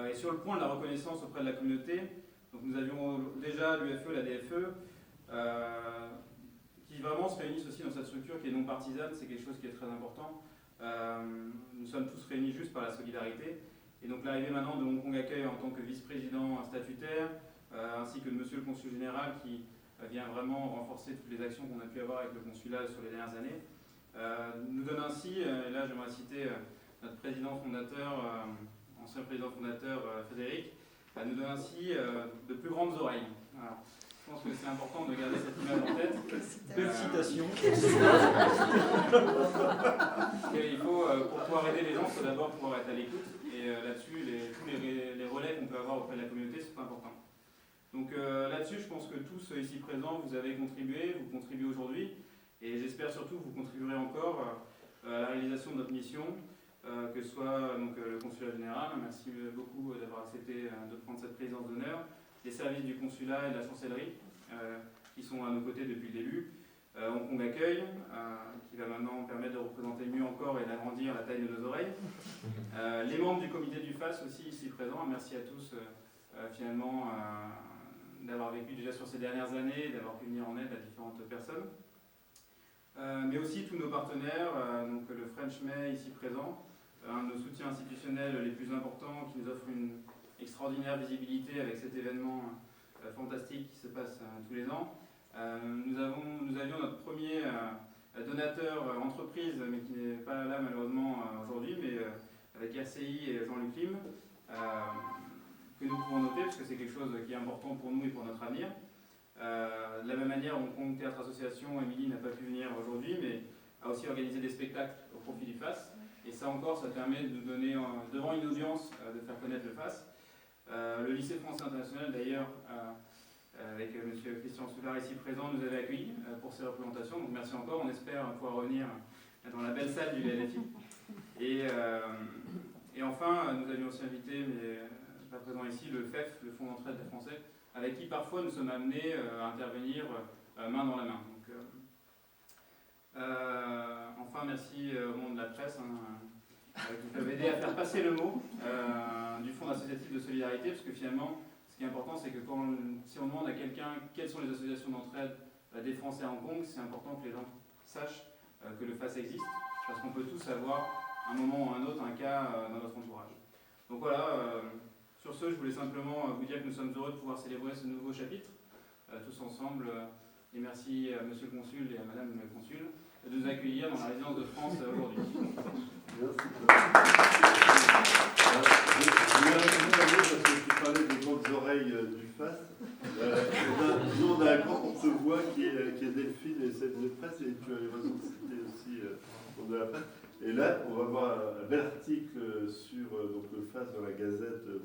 Et sur le point de la reconnaissance auprès de la communauté, donc nous avions déjà l'UFE, la DFE, qui vraiment se réunissent aussi dans cette structure qui est non partisane, c'est quelque chose qui est très important. Nous sommes tous réunis juste par la solidarité. Et donc l'arrivée maintenant de Hong Kong Accueil en tant que vice-président statutaire, ainsi que de monsieur le consul général qui vient vraiment renforcer toutes les actions qu'on a pu avoir avec le consulat sur les dernières années, nous donne ainsi, et là j'aimerais citer notre président fondateur, ancien président fondateur Frédéric, nous donne ainsi de plus grandes oreilles. Voilà. Je pense que c'est important de garder cette image en tête. Belle citation. Il faut, pour pouvoir aider les gens, il faut d'abord pouvoir être à l'écoute. Et là-dessus, tous les relais qu'on peut avoir auprès de la communauté sont importants. Donc là-dessus, je pense que tous ici présents, vous avez contribué, vous contribuez aujourd'hui. Et j'espère surtout que vous contribuerez encore à la réalisation de notre mission, que ce soit donc, le consulat général. Merci beaucoup d'avoir accepté de prendre cette présidence d'honneur. Les services du consulat et de la chancellerie qui sont à nos côtés depuis le début. Hong Kong Accueil, qui va maintenant permettre de représenter mieux encore et d'agrandir la taille de nos oreilles. Les membres du comité du FAS aussi ici présents. Merci à tous finalement d'avoir vécu déjà sur ces dernières années et d'avoir pu venir en aide à différentes personnes. Mais aussi tous nos partenaires, donc le French May ici présent, un de nos soutiens institutionnels les plus importants qui nous offre une extraordinaire visibilité avec cet événement fantastique qui se passe tous les ans. Nous avions notre premier donateur entreprise, mais qui n'est pas là malheureusement aujourd'hui, mais avec RCI et Jean-Luc Lim, que nous pouvons noter parce que c'est quelque chose qui est important pour nous et pour notre avenir. De la même manière, Hong Kong Théâtre Association, Émilie n'a pas pu venir aujourd'hui, mais a aussi organisé des spectacles au profit du FAS. Et ça encore, ça permet de nous donner, devant une audience, de faire connaître le FAS. Le lycée français international, d'ailleurs, avec M. Christian Soulard ici présent, nous avait accueillis pour ces représentations. Donc merci encore, on espère pouvoir revenir dans la belle salle du LFI. Et enfin, nous avions aussi invité, mais pas présent ici, le FEF, le Fonds d'entraide des Français, avec qui parfois nous sommes amenés à intervenir main dans la main. Donc, enfin, merci au monde de la presse qui peuvent aider à faire passer le mot du Fonds associatif de solidarité, parce que finalement, ce qui est important, c'est que si on demande à quelqu'un quelles sont les associations d'entraide des Français à Hong Kong, c'est important que les gens sachent que le FAS existe, parce qu'on peut tous avoir, à un moment ou à un autre, un cas dans notre entourage. Donc voilà, sur ce, je voulais simplement vous dire que nous sommes heureux de pouvoir célébrer ce nouveau chapitre, tous ensemble, et merci à Monsieur le Consul et à Madame le Consul de nous accueillir dans la résidence de France aujourd'hui. Merci. Parce que tu parlais des grandes oreilles du FAS. Nous, on a un grand porte-voix qui est Delphine et celle de presse, et tu as raison de citer aussi de la presse. Et là, on va voir un bel article sur donc, le FAS dans la Gazette